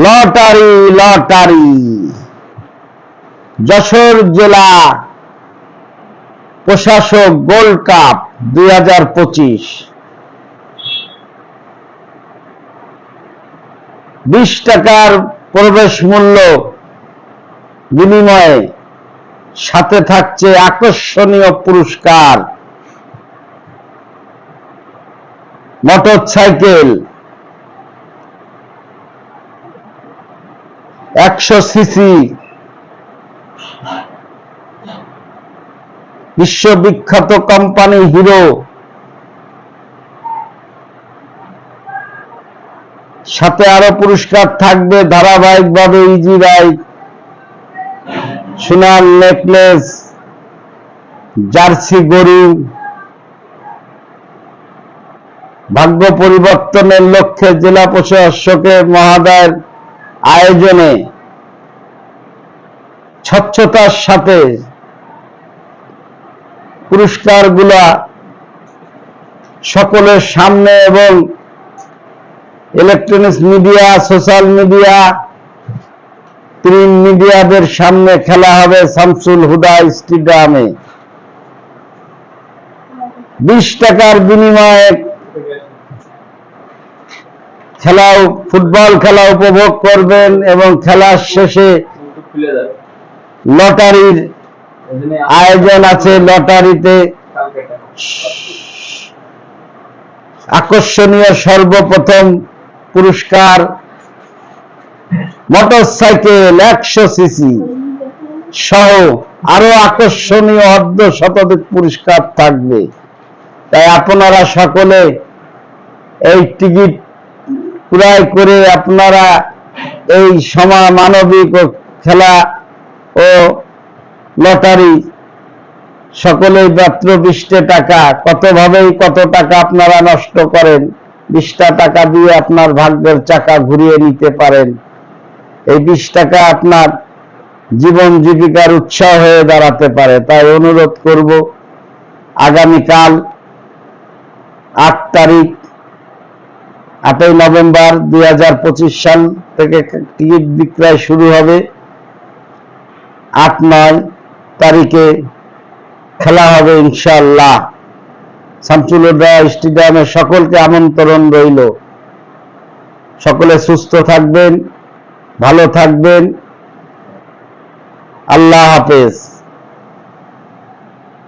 Lottery lottery Jessore জেলা প্রশাসক gold cup 2025 20 টাকার প্রবেশ মূল্য বিনিময়ে সাথে থাকছে আকর্ষণীয় পুরস্কার, মোটরসাইকেল 100 সিসি বিশ্ববিখ্যাত কোম্পানি হিরো, সাথে আরো পুরস্কার থাকবে ধারাবাহিকভাবে ইজি রাইড, সোনার নেকলেস, জার্সি গরু। ভাগ্য পরিবর্তনের লক্ষ্যে জেলা প্রশাসকের মহোদয়ের আয়োজনে স্বচ্ছতার সাথে পুরস্কারগুলা সকলের সামনে এবং electronics media, social media, print মিডিয়াদের সামনে খেলা হবে শামসুল হুদা স্টেডিয়ামে। 20 টাকার বিনিময়ে ফুটবল খেলা উপভোগ করবেন এবং খেলার শেষে লটারির আয়োজন আছে। লটারিতে আকর্ষণীয় সর্বপ্রথম পুরস্কার মোটরসাইকেল 100 সিসি সহ আরো আকর্ষণীয় অর্ধ শতাধিক পুরস্কার থাকবে। তাই আপনারা সকলে এই টিকিট ক্রয় করে আপনারা এই মানবিক খেলা ও লটারি সকলেই মাত্র 20 টাকা, কত টাকা আপনারা নষ্ট করেন, 20 টাকা দিয়ে আপনার ভাগ্যের চাকা ঘুরিয়ে নিতে পারেন। এই 20 টাকা আপনার জীবন জীবিকার উৎসাহ হয়ে দাঁড়াতে পারে। তাই অনুরোধ করব, আগামীকাল 8 নভেম্বর 2025 সাল থেকে টিকিট বিক্রয় শুরু হবে। 8-9 তারিখে খেলা হবে ইনশাআল্লাহ শামসুল হুদা স্টেডিয়ামে। সকলকে আমন্ত্রণ রইল। সকলে সুস্থ থাকবেন, ভালো থাকবেন। আল্লাহ হাফেজ।